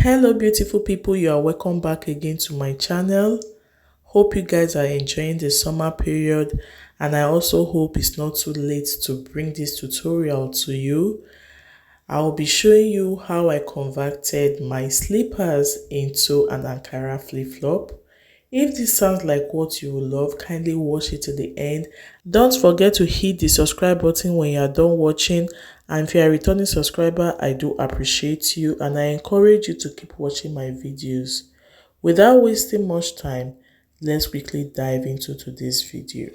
Hello beautiful people, you are welcome back again to my channel. Hope you guys are enjoying the summer period, and I also hope it's not too late to bring this tutorial to you. I'll be showing you how I converted my slippers into an Ankara flip-flop. If this sounds like what you will love, kindly watch it to the end. Don't forget to hit the subscribe button when you are done watching. And if you are a returning subscriber, I do appreciate you and I encourage you to keep watching my videos. Without wasting much time, let's quickly dive into today's video.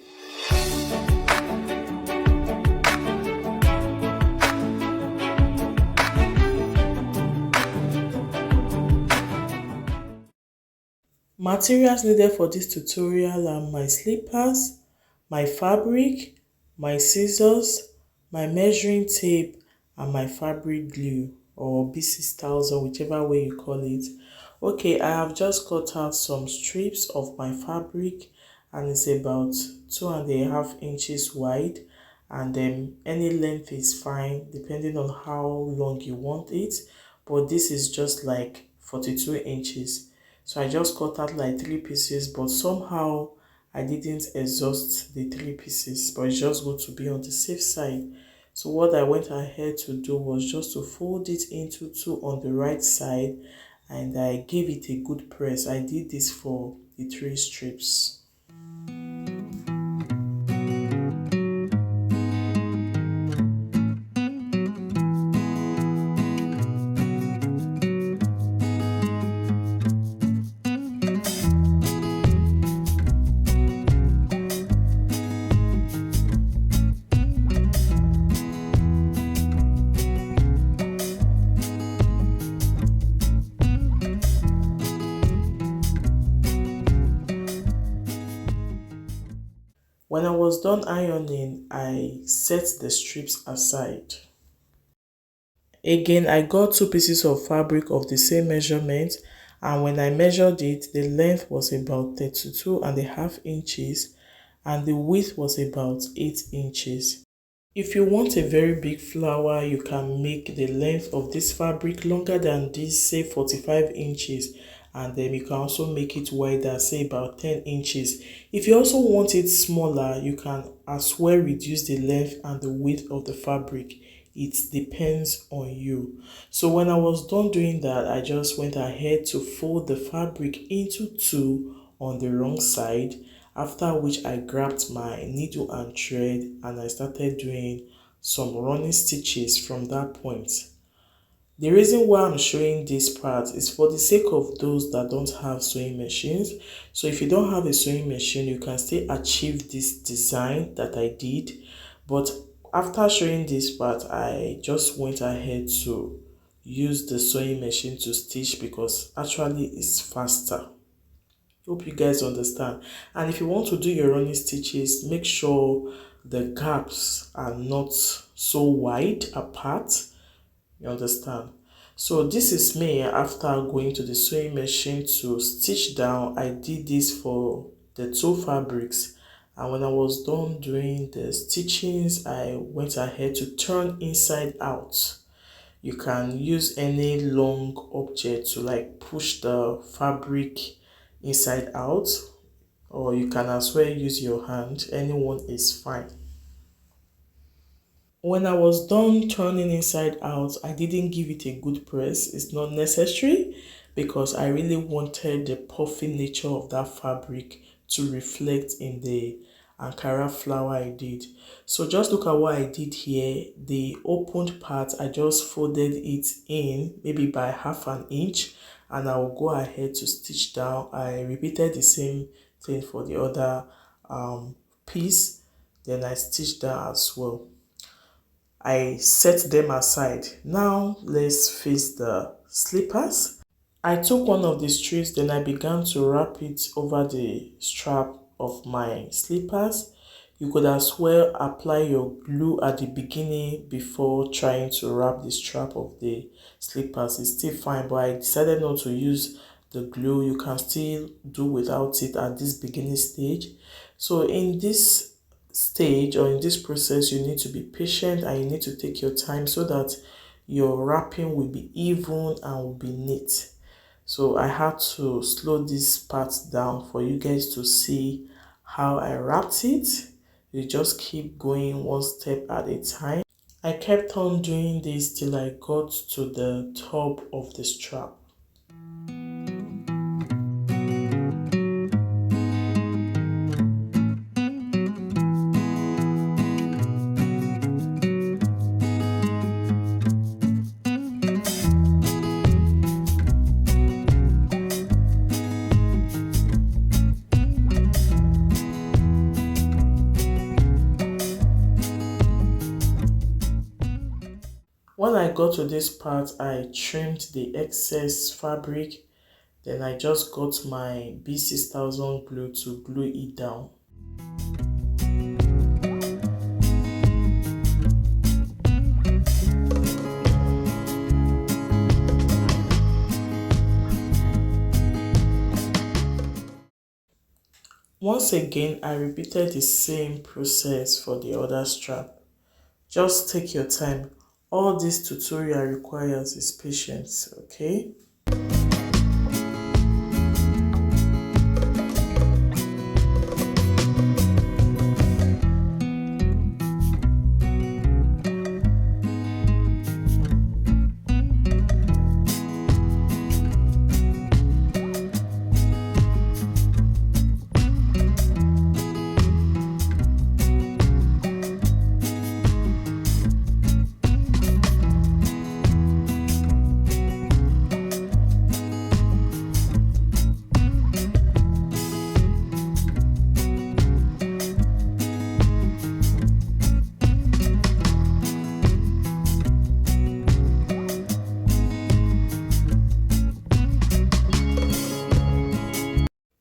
Materials needed for this tutorial are my slippers, my fabric, my scissors, my measuring tape, and my fabric glue or BC1000 or whichever way you call it. Okay, I have just cut out some strips of my fabric and it's about 2.5 inches wide, and then any length is fine depending on how long you want it, but this is just like 42 inches. So I just cut out like 3 pieces, but somehow I didn't exhaust the 3 pieces, but it's just good to be on the safe side. So what I went ahead to do was just to fold it into 2 on the right side, and I gave it a good press. I did this for the 3 strips. When I was done ironing, I set the strips aside. Again, I got 2 pieces of fabric of the same measurement, and when I measured it, the length was about 32.5 inches and the width was about 8 inches. If you want a very big flower, you can make the length of this fabric longer than this, say 45 inches, and then you can also make it wider, say about 10 inches. If you also want it smaller, you can as well reduce the length and the width of the fabric. It depends on you. So when I was done doing that, I just went ahead to fold the fabric into 2 on the wrong side, after which I grabbed my needle and thread and I started doing some running stitches from that point. The reason why I'm showing this part is for the sake of those that don't have sewing machines. So if you don't have a sewing machine, you can still achieve this design that I did. But after showing this part, I just went ahead to use the sewing machine to stitch because actually it's faster. Hope you guys understand. And if you want to do your running stitches, make sure the gaps are not so wide apart. You understand? So this is me after going to the sewing machine to stitch down. I did this for the 2 fabrics, and when I was done doing the stitchings, I went ahead to turn inside out. You can use any long object to like push the fabric inside out, or you can as well use your hand. Anyone is fine. When I was done turning inside out, I didn't give it a good press. It's not necessary because I really wanted the puffy nature of that fabric to reflect in the Ankara flower I did. So just look at what I did here. The opened part, I just folded it in maybe by 1/2 inch, and I will go ahead to stitch down. I repeated the same thing for the other piece, then I stitched down as well. I set them aside. Now let's face the slippers. I took one of the strips, then I began to wrap it over the strap of my slippers. You could as well apply your glue at the beginning before trying to wrap the strap of the slippers. It's still fine, but I decided not to use the glue. You can still do without it at this beginning stage. So in this stage or in this process, you need to be patient and you need to take your time so that your wrapping will be even and will be neat. So I had to slow this part down for you guys to see how I wrapped it. You just keep going one step at a time. I kept on doing this till I got to the top of the strap. When I got to this part, I trimmed the excess fabric. Then I just got my B6000 glue to glue it down. Once again, I repeated the same process for the other strap. Just take your time. All this tutorial requires is patience, okay?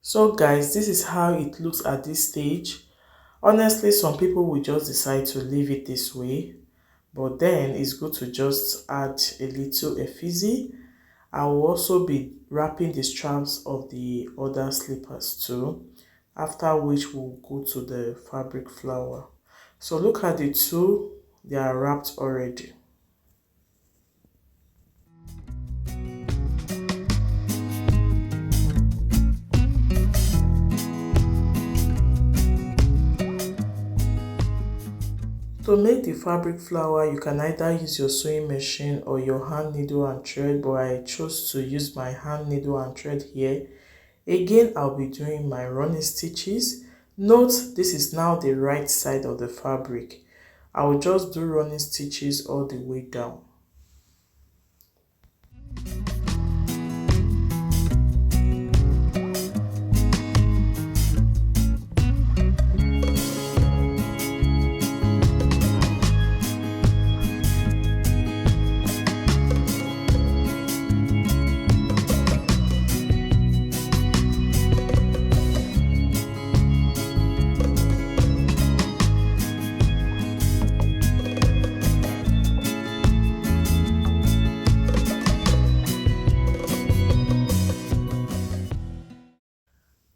So guys, this is how it looks at this stage. Honestly, some people will just decide to leave it this way, but then it's good to just add a little effigy. I will also be wrapping the straps of the other slippers too, after which we'll go to the fabric flower. So look at the two, they are wrapped already. To make the fabric flower, you can either use your sewing machine or your hand needle and thread, but I chose to use my hand needle and thread here. Again, I'll be doing my running stitches. Note, this is now the right side of the fabric. I will just do running stitches all the way down.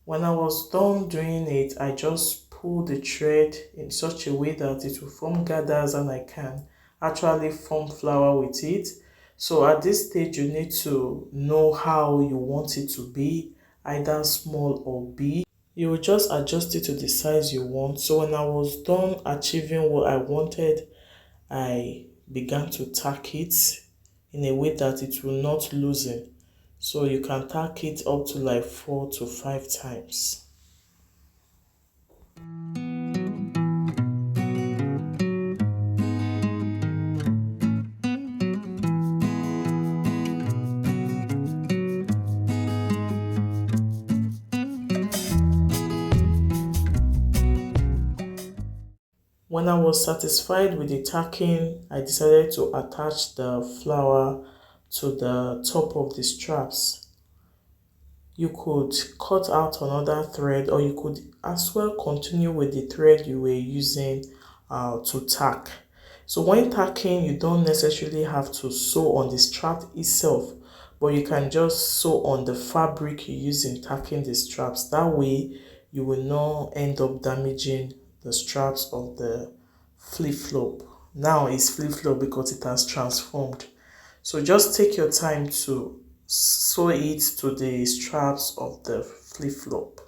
When I was done doing it, I just pulled the thread in such a way that it will form gathers and I can actually form flower with it. So at this stage, you need to know how you want it to be, either small or big. You will just adjust it to the size you want. So when I was done achieving what I wanted, I began to tack it in a way that it will not loosen. So you can tack it up to like 4 to 5 times. When I was satisfied with the tacking, I decided to attach the flower to the top of the straps. You could cut out another thread, or you could as well continue with the thread you were using to tack. So when tacking, you don't necessarily have to sew on the strap itself, but you can just sew on the fabric you use in tacking the straps. That way, you will not end up damaging the straps of the flip-flop. Now it's flip-flop because it has transformed. So just take your time to sew it to the straps of the flip-flop.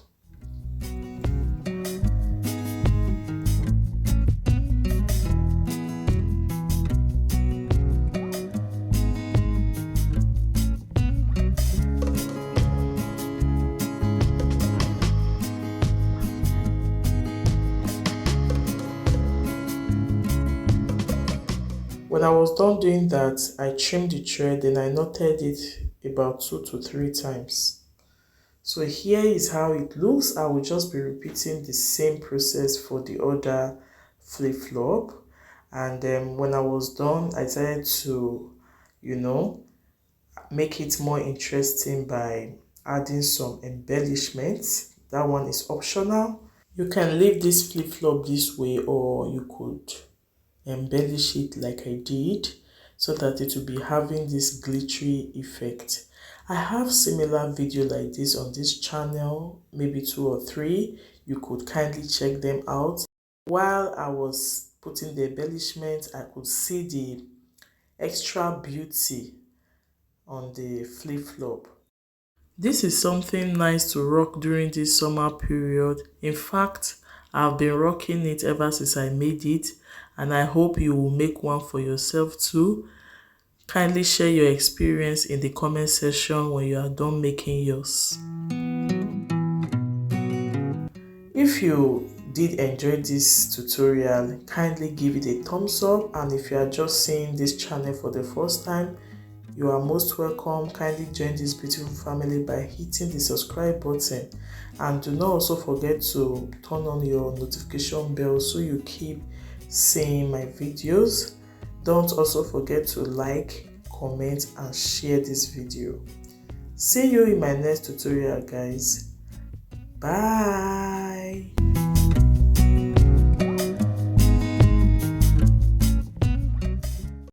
When I was done doing that, I trimmed the thread, then I knotted it about 2 to 3 times. So here is how it looks. I will just be repeating the same process for the other flip-flop. And then when I was done, I decided to, make it more interesting by adding some embellishments. That one is optional. You can leave this flip-flop this way, or you could embellish it like I did, so that it will be having this glittery effect. I have similar video like this on this channel, maybe 2 or 3. You could kindly check them out. While I was putting the embellishment, I could see the extra beauty on the flip-flop. This is something nice to rock during this summer period. In fact, I've been rocking it ever since I made it, and I hope you will make one for yourself too. Kindly share your experience in the comment section when you are done making yours. If you did enjoy this tutorial, kindly give it a thumbs up, and if you are just seeing this channel for the first time, you are most welcome. Kindly join this beautiful family by hitting the subscribe button, and do not also forget to turn on your notification bell so you keep seeing my videos. Don't also forget to like, comment and share this video. See you in my next tutorial, guys. Bye.